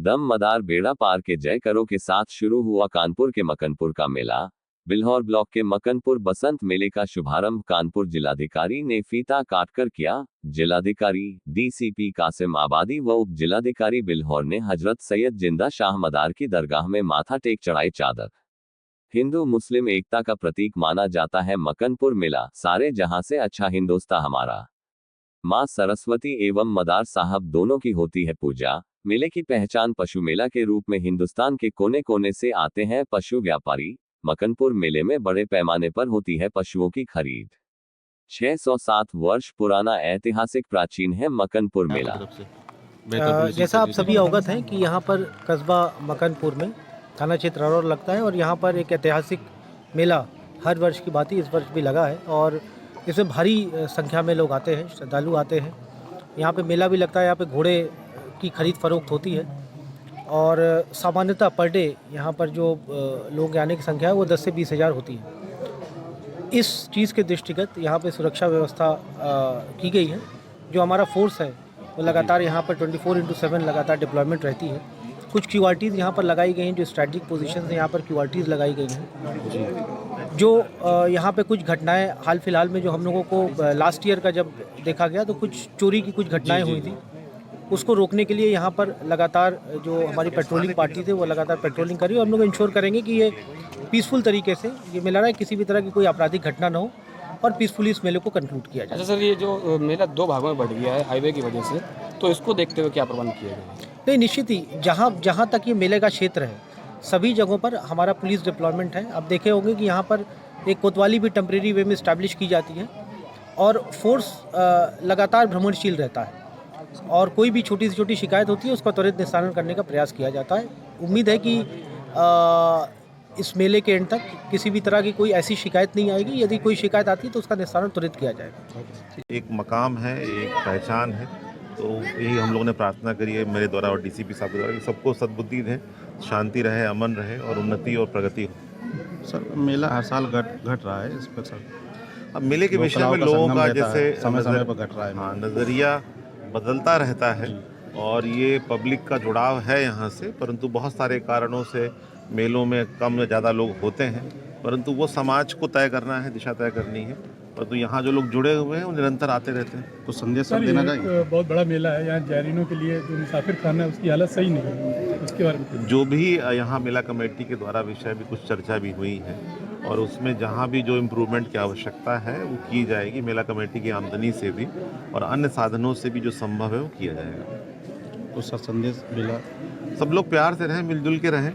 दम मदार बेड़ा पार के जय करो के साथ शुरू हुआ कानपुर के मकनपुर का मेला। बिल्हौर ब्लॉक के मकनपुर बसंत मेले का शुभारंभ कानपुर जिलाधिकारी ने फीता काटकर किया। जिलाधिकारी डीसीपी कासिम आबादी व उप जिलाधिकारी बिल्हौर ने हजरत सैयद जिंदा शाह मदार की दरगाह में माथा टेक चढ़ाई चादर। हिंदू मुस्लिम एकता का प्रतीक माना जाता है मकनपुर मेला, सारे जहां से अच्छा हिंदुस्तान हमारा। मां सरस्वती एवं मदार साहब दोनों की होती है पूजा। मेले की पहचान पशु मेला के रूप में हिंदुस्तान के कोने कोने से आते हैं पशु व्यापारी। मकनपुर मेले में बड़े पैमाने पर होती है पशुओं की खरीद। 607 वर्ष पुराना ऐतिहासिक प्राचीन है मकनपुर मेला। जैसा आप सभी अवगत हैं कि यहाँ पर कस्बा मकनपुर में थाना क्षेत्र रारौर लगता है और यहाँ पर एक ऐतिहासिक मेला हर वर्ष की भांति इस वर्ष भी लगा है और इसमें भारी संख्या में लोग आते हैं, श्रद्धालु आते हैं। यहाँ पे मेला भी लगता है, यहाँ पे घोड़े की खरीद फरोख्त होती है और सामान्यतः पर डे यहाँ पर जो लोग आने की संख्या है वो 10 से 20 हज़ार होती है। इस चीज़ के दृष्टिगत यहाँ पे सुरक्षा व्यवस्था की गई है। जो हमारा फोर्स है वो लगातार यहाँ पर 24/7 लगातार डिप्लॉयमेंट रहती है। कुछ क्यूआरटीज़ यहाँ पर लगाई गई हैं, जो स्ट्रेटजिक पोजीशन से यहाँ पर क्यूआरटीज़ लगाई गई हैं। जो यहाँ पे कुछ घटनाएं हाल फिलहाल में जो हम लोगों को लास्ट ईयर का जब देखा गया तो कुछ चोरी की कुछ घटनाएं हुई थी, उसको रोकने के लिए यहाँ पर लगातार जो हमारी पेट्रोलिंग पार्टी थी वो लगातार पेट्रोलिंग करी और हम लोग इंश्योर करेंगे कि ये पीसफुल तरीके से ये मेला रहा है, किसी भी तरह की कोई आपराधिक घटना न हो और पीसफुली इस मेले को कंक्लूड किया जाए। अच्छा सर, ये जो मेला 2 भागों में बढ़ गया है हाईवे की वजह से, तो इसको देखते हुए क्या प्रबंध किए गए? नहीं, निश्चित ही जहाँ तक ये मेले का क्षेत्र है सभी जगहों पर हमारा पुलिस डिप्लॉयमेंट है। आप देखे होंगे कि यहाँ पर एक कोतवाली भी टेम्प्रेरी वे में इस्टेब्लिश की जाती है और फोर्स लगातार भ्रमणशील रहता है और कोई भी छोटी से छोटी शिकायत होती है उसका त्वरित निस्तारण करने का प्रयास किया जाता है। उम्मीद है कि इस मेले के एंड तक किसी भी तरह की कोई ऐसी शिकायत नहीं आएगी। यदि कोई शिकायत आती है तो उसका निस्तारण त्वरित किया जाएगा। एक मकाम है, एक पहचान है, तो यही हम लोगों ने प्रार्थना करी है मेरे द्वारा और डीसीपी साहब द्वारा, सबको सद्बुद्धि रहे, शांति रहे, अमन रहे और उन्नति और प्रगति हो। सर, मेला हर साल घट रहा है इस पर सर। अब मेले के विषय में लोगों का जैसे समय समय पर घट रहा है, हाँ, नज़रिया बदलता रहता है और ये पब्लिक का जुड़ाव है यहाँ से, परंतु बहुत सारे कारणों से मेलों में कम या ज़्यादा लोग होते हैं, परंतु वो समाज को तय करना है, दिशा तय करनी है। परंतु यहाँ जो लोग जुड़े हुए हैं वो निरंतर आते रहते हैं। तो संदेश सब देना चाहिए। बहुत बड़ा मेला है, यहाँ जायरीनों के लिए जो मुसाफिर खाना है उसकी हालत सही नहीं है, उसके बारे में जो भी यहाँ मेला कमेटी के द्वारा विषय भी कुछ चर्चा भी हुई है और उसमें जहाँ भी जो इम्प्रूवमेंट की आवश्यकता है वो की जाएगी। मेला कमेटी की आमदनी से भी और अन्य साधनों से भी जो संभव है वो किया जाएगा। तो सर संदेश मिला, सब लोग प्यार से रहें, मिलजुल के रहें